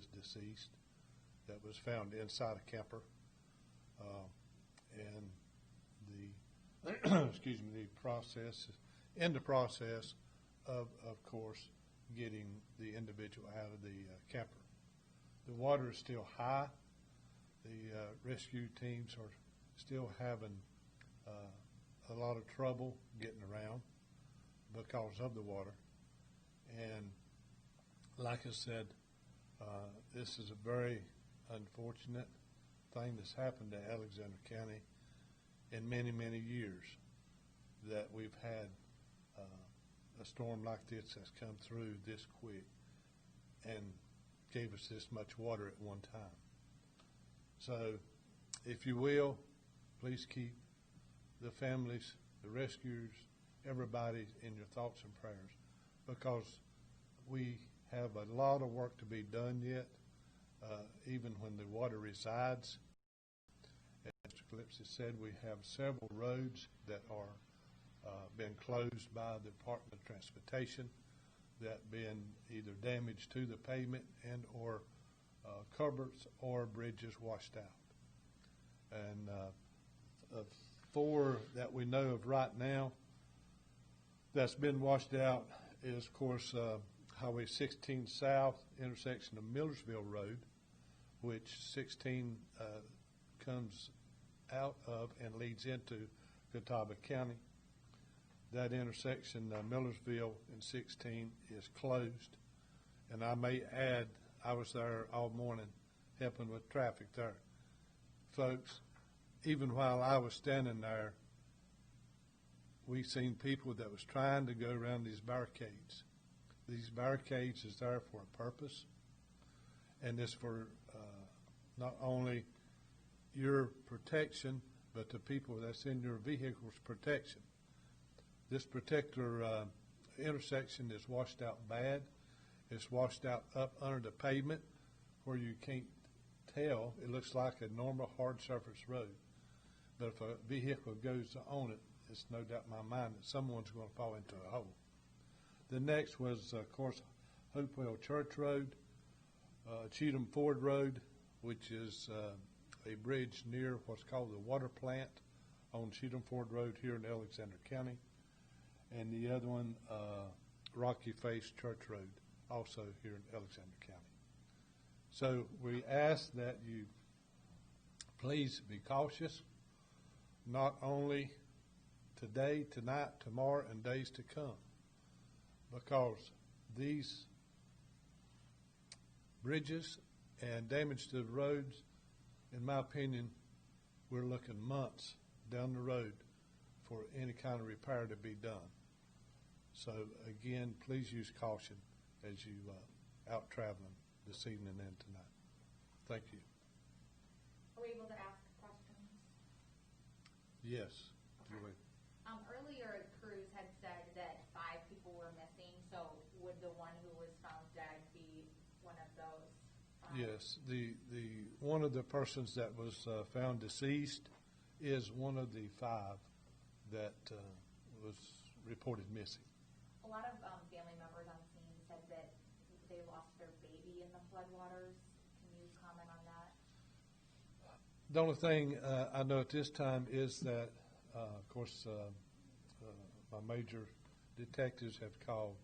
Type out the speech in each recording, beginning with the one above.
is deceased that was found inside a camper. And the, excuse me, in the process of course, getting the individual out of the camper. The water is still high. The rescue teams are still having a lot of trouble getting around because of the water. And like I said, this is a very unfortunate thing that's happened to Alexander County in many, many years, that we've had a storm like this that's come through this quick and gave us this much water at one time. So, if you will, please keep the families, the rescuers, everybody in your thoughts and prayers, because we have a lot of work to be done yet, even when the water resides. As Mr. Calypso said, we have several roads that are been closed by the Department of Transportation, that been either damaged to the pavement and or culverts or bridges washed out. And 4 that we know of right now that's been washed out is, of course, Highway 16 South, intersection of Millersville Road, which 16 comes out of and leads into Catawba County. That intersection, Millersville and 16, is closed. And I may add, I was there all morning helping with traffic there. Folks, even while I was standing there, we seen people that was trying to go around these barricades. These barricades is there for a purpose, and it's for not only your protection, but the people that's in your vehicle's protection. This particular intersection is washed out bad. It's washed out up under the pavement where you can't tell. It looks like a normal hard surface road. But if a vehicle goes on it, it's no doubt in my mind that someone's going to fall into a hole. The next was, of course, Hopewell Church Road, Cheatham Ford Road, which is a bridge near what's called the water plant on Cheatham Ford Road here in Alexander County. And the other one, Rocky Face Church Road, also here in Alexander County. So we ask that you please be cautious, not only today, tonight, tomorrow, and days to come, because these bridges and damage to the roads, in my opinion, we're looking months down the road for any kind of repair to be done. So again, please use caution as you out traveling this evening and tonight. Thank you. Are we able to ask questions? Yes. Okay. Earlier, Cruz had said that 5 people were missing. So would the one who was found dead be one of those 5? Yes. The one of the persons that was found deceased is one of the 5 that was reported missing. A lot of family members on scene said that they lost their baby in the floodwaters. Can you comment on that? The only thing I know at this time is that, of course, my major detectives have called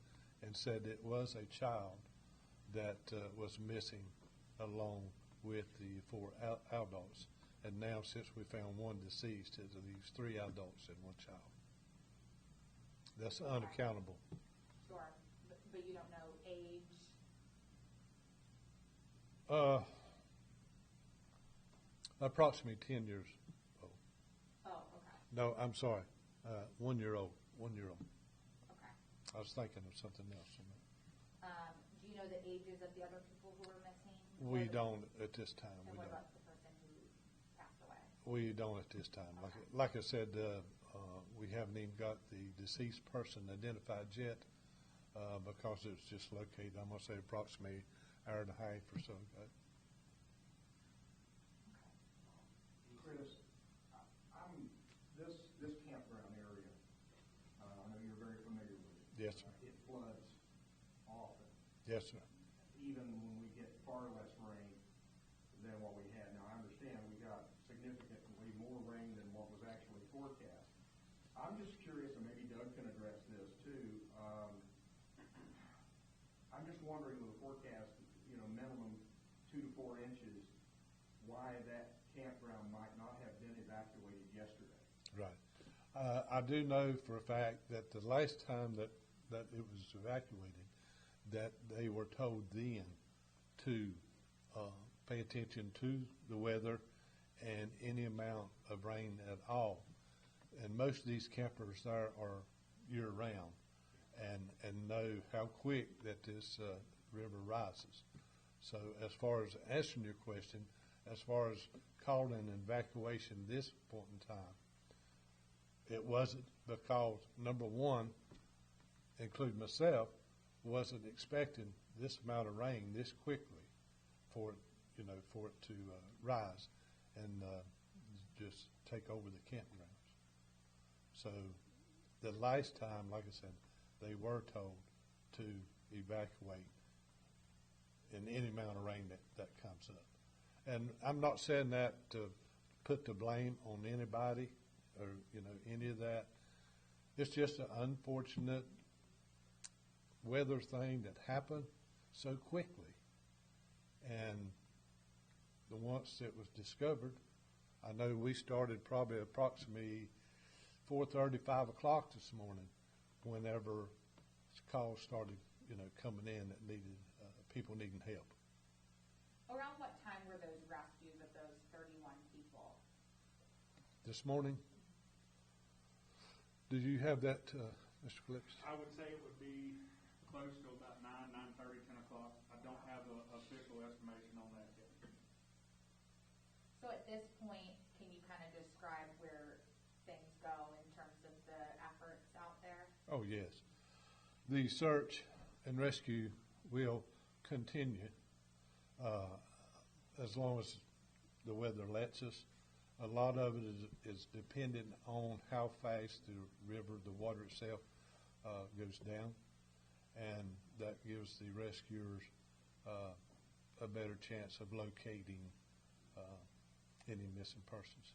and said it was a child that was missing along with the 4 adults. And now, since we found one deceased, it leaves 3 adults and 1 child. That's unaccountable. Sure, but you don't know age? Approximately 10 years old. Oh, okay. No, I'm sorry. 1 year old. 1 year old. Okay. I was thinking of something else. Do you know the ages of the other people who were missing? We don't at this time. And we what don't. about the person who passed away? We don't at this time. Okay. Like I said, we haven't even got the deceased person identified yet because it was just located, I'm going to say, approximately an hour and a half or so ago. Chris, this campground area, I know you're very familiar with it. Yes, sir. It floods often. Yes, sir. Even when we get far less I'm just curious, and maybe Doug can address this too. I'm just wondering with the forecast, minimum 2 to 4 inches, why that campground might not have been evacuated yesterday. Right. I do know for a fact that the last time that it was evacuated, that they were told then to pay attention to the weather and any amount of rain at all. And most of these campers there are year-round and know how quick that this river rises. So as far as answering your question, as far as calling an evacuation this point in time, it wasn't because, number one, including myself, wasn't expecting this amount of rain this quickly for it to rise and just take over the campgrounds. So the last time, like I said, they were told to evacuate in any amount of rain that comes up. And I'm not saying that to put the blame on anybody or any of that. It's just an unfortunate weather thing that happened so quickly. And once it was discovered, I know we started probably approximately 4:30, 5 o'clock this morning, whenever calls started, coming in that needed people needing help. Around what time were those rescues of those 31 people? This morning, did you have that, Mr. Phillips? I would say it would be close to about 9:30, 10 o'clock. I don't have an official estimation on that yet. So at this point, can you kind of describe where things go in terms of the efforts out there? Oh, yes. The search and rescue will continue as long as the weather lets us. A lot of it is dependent on how fast the river, the water itself, goes down, and that gives the rescuers a better chance of locating any missing persons.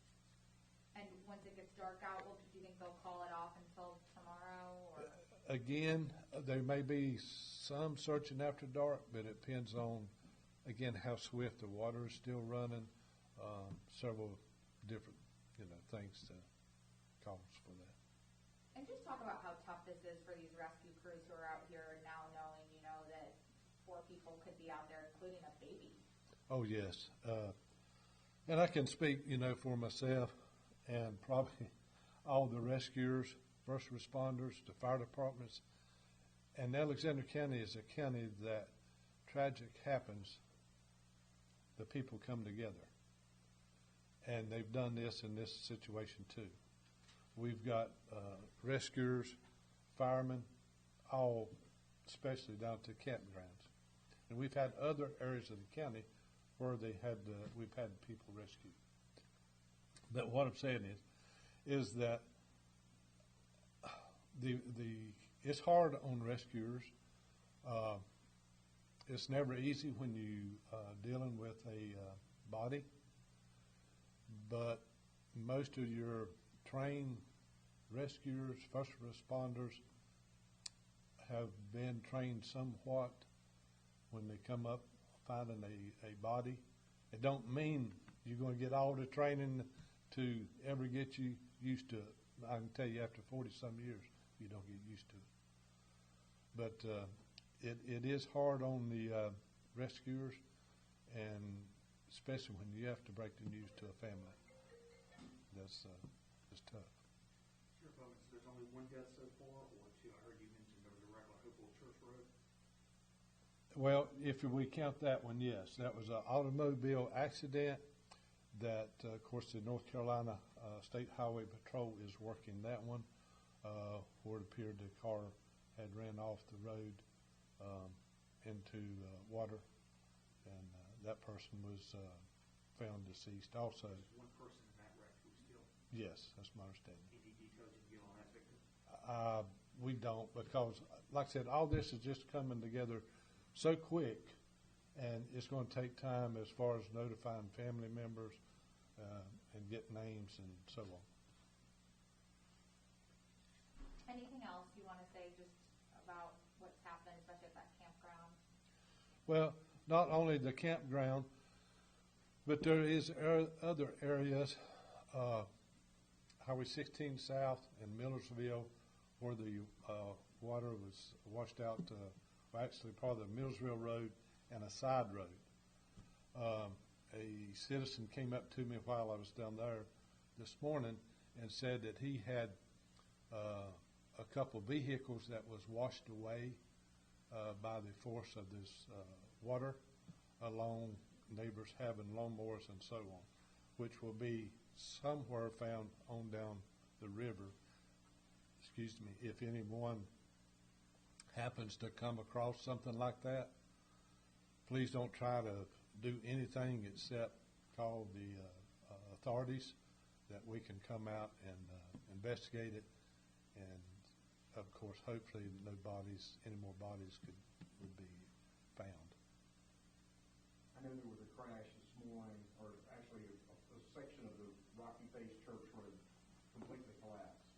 And once it gets dark out, do you think they'll call it off until tomorrow? Or? Again, there may be some searching after dark, but it depends on, again, how swift the water is still running. Several different, things to cause for that. And just talk about how tough this is for these rescue crews who are out here now knowing, that 4 people could be out there, including a baby. Oh, yes. And I can speak, for myself and probably all the rescuers, first responders, the fire departments. And Alexander County is a county that tragic happens, the people come together. And they've done this in this situation too. We've got rescuers, firemen, all especially down to campgrounds. And we've had other areas of the county where we've had people rescued. But what I'm saying is that it's hard on rescuers. It's never easy when you dealing with a body, but most of your trained rescuers, first responders, have been trained somewhat when they come up finding a body. It don't mean you're going to get all the training to ever get you used to it. I can tell you after 40-some years, you don't get used to it. But it is hard on the rescuers, and especially when you have to break the news to a family. That's tough. Sheriff Owens, there's only one death so far, or 2? I heard you mention there was a wreck on Hopewell Church Road. Well, if we count that one, yes. That was an automobile accident that, of course, the North Carolina State Highway Patrol is working that one, where it appeared the car had ran off the road into water, and that person was found deceased also. There's one person in that wreck who was killed. Yes, that's my understanding. Any details you can give on that victim? We don't, because, like I said, all this is just coming together so quick, and it's going to take time as far as notifying family members and get names and so on. Anything else you want to say just about what's happened, especially at that campground? Well, not only the campground, but there is other areas, Highway 16 South in Millersville, where the water was washed out, actually part of the Millersville Road and a side road. A citizen came up to me while I was down there this morning and said that he had a couple of vehicles that was washed away by the force of this water, along neighbors having lawnmowers and so on, which will be somewhere found on down the river. Excuse me, if anyone happens to come across something like that, please don't try to do anything except call the authorities, that we can come out and investigate it, and of course, hopefully, no bodies, any more bodies would be found. I know there was a crash this morning, or actually a section of the Rocky Face Church Road completely collapsed,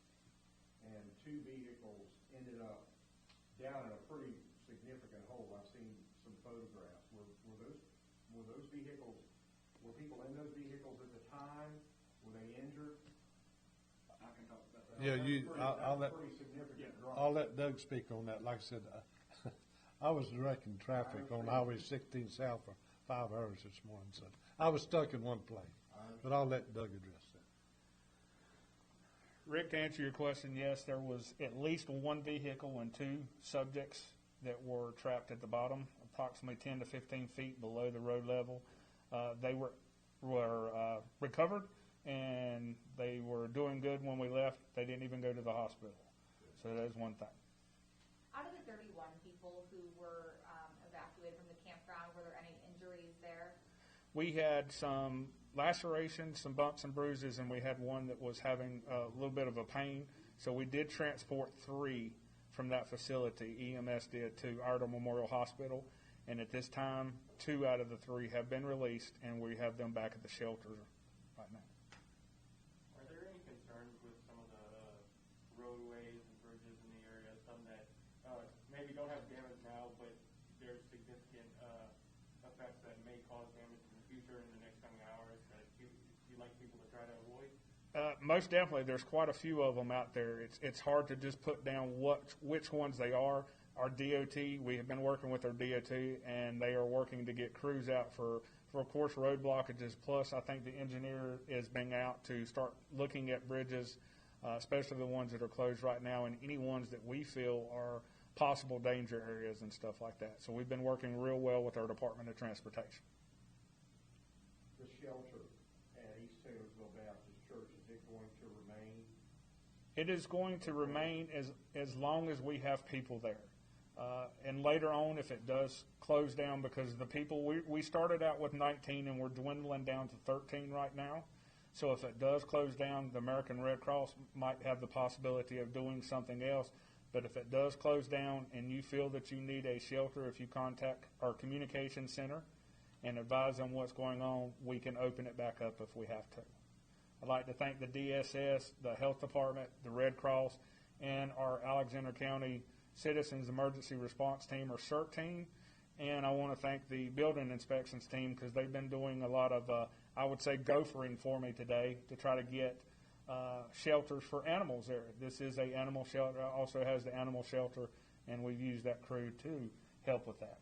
and two vehicles ended up down in a pretty significant hole. I've seen some photographs. Were those vehicles? Were people in those vehicles at the time? Were they injured? I can talk about that. Yeah, I'll let pretty significant drop. I'll let Doug speak on that. Like I said, I was directing traffic on Highway 16 South for 5 hours this morning, so I was stuck in one place. But I'll let Doug address that. Rick, to answer your question, yes, there was at least one vehicle and two subjects that were trapped at the bottom, approximately 10 to 15 feet below the road level. They were recovered, and they were doing good when we left. They didn't even go to the hospital. So that is one thing. Out of the 31 people who were evacuated from the campground, were there any injuries there? We had some lacerations, some bumps and bruises, and we had one that was having a little bit of a pain. So we did transport 3 from that facility. EMS did to Ardell Memorial Hospital, and at this time, 2 out of the 3 have been released, and we have them back at the shelter right now. Are there any concerns with some of the roadways and bridges in the area, some that maybe don't have damage now, but there's significant effects that may cause damage in the future in the next coming hours that you'd like people to try to avoid? Most definitely, there's quite a few of them out there. It's hard to just put down which ones they are. Our DOT, we have been working with our DOT, and they are working to get crews out for of course, road blockages. Plus, I think the engineer is being out to start looking at bridges, especially the ones that are closed right now, and any ones that we feel are possible danger areas and stuff like that. So we've been working real well with our Department of Transportation. The shelter at East Taylorsville Baptist Church, is it going to remain? It is going to remain as long as we have people there. And later on, if it does close down, because the people, we started out with 19 and we're dwindling down to 13 right now. So if it does close down, the American Red Cross might have the possibility of doing something else. But if it does close down and you feel that you need a shelter, if you contact our communication center and advise them what's going on, we can open it back up if we have to. I'd like to thank the DSS, the Health Department, the Red Cross, and our Alexander County Citizens Emergency Response Team, or CERT team. And I want to thank the Building Inspections team, because they've been doing a lot of, I would say, gophering for me today to try to get shelters for animals there. This is an animal shelter, also has the animal shelter, and we've used that crew to help with that.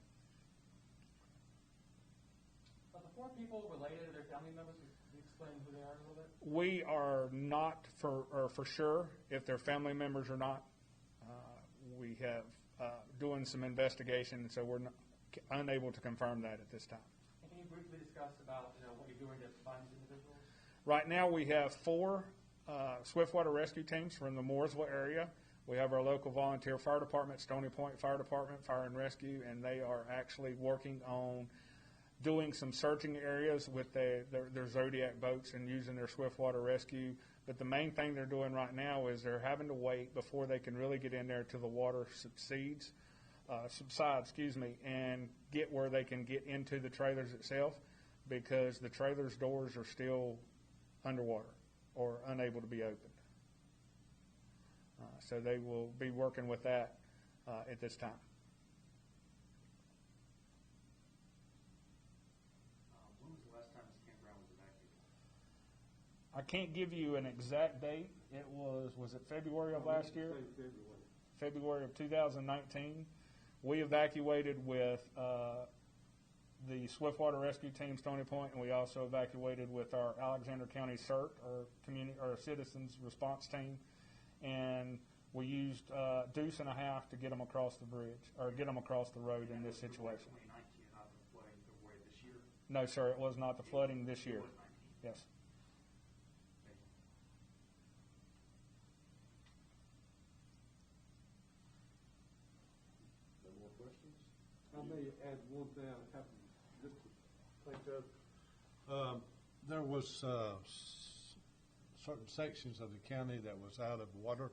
Are the 4 people related to their family members? Can you explain who they are a little bit? We are not for sure if they're family members or not. We have doing some investigation, and so we're unable to confirm that at this time. And can you briefly discuss about what you're doing to find these individuals? Right now we have 4 swiftwater rescue teams from the Mooresville area. We have our local volunteer fire department, Stony Point Fire Department, Fire and Rescue, and they are actually working on doing some searching areas with their Zodiac boats and using their swiftwater rescue. But the main thing they're doing right now is they're having to wait before they can really get in there till the water subsides, and get where they can get into the trailers itself, because the trailers' doors are still underwater or unable to be opened. So they will be working with that at this time. When was the last time this campground was evacuated? I can't give you an exact date. It was it February of last year? February of 2019. We evacuated with the Swiftwater Rescue Team, Stony Point, and we also evacuated with our Alexander County CERT, or Citizens Response Team, and we used deuce and a half to get them across the bridge, or get them across the road in this situation. 2019, not the flooding avoided this year. No, sir, it was not the flooding this year. It was 19. Yes. Thank you. No more questions? I may add one thing I happened just to think of. There was certain sections of the county that was out of water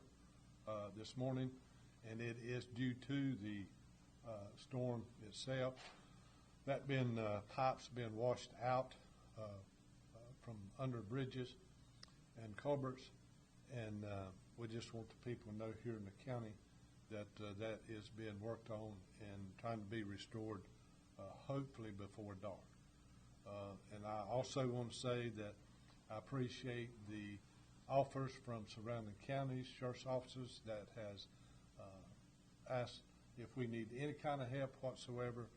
this morning, and it is due to the storm itself. That pipes been washed out from under bridges and culverts, and we just want the people to know here in the county that that is being worked on and trying to be restored, hopefully before dark. And I also want to say that I appreciate the offers from surrounding counties, sheriff's offices that has asked if we need any kind of help whatsoever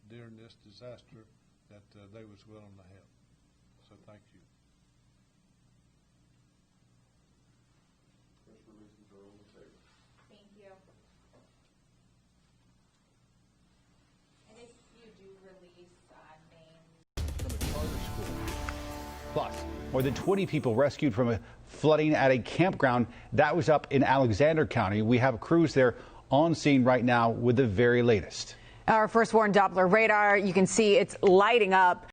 during this disaster, that they was willing to help. So thank you. Press releases are on the table. Thank you. And if you do release names. Plus, more than 20 people rescued from a flooding at a campground that was up in Alexander County. We have crews there on scene right now with the very latest. Our first warn Doppler radar, you can see it's lighting up.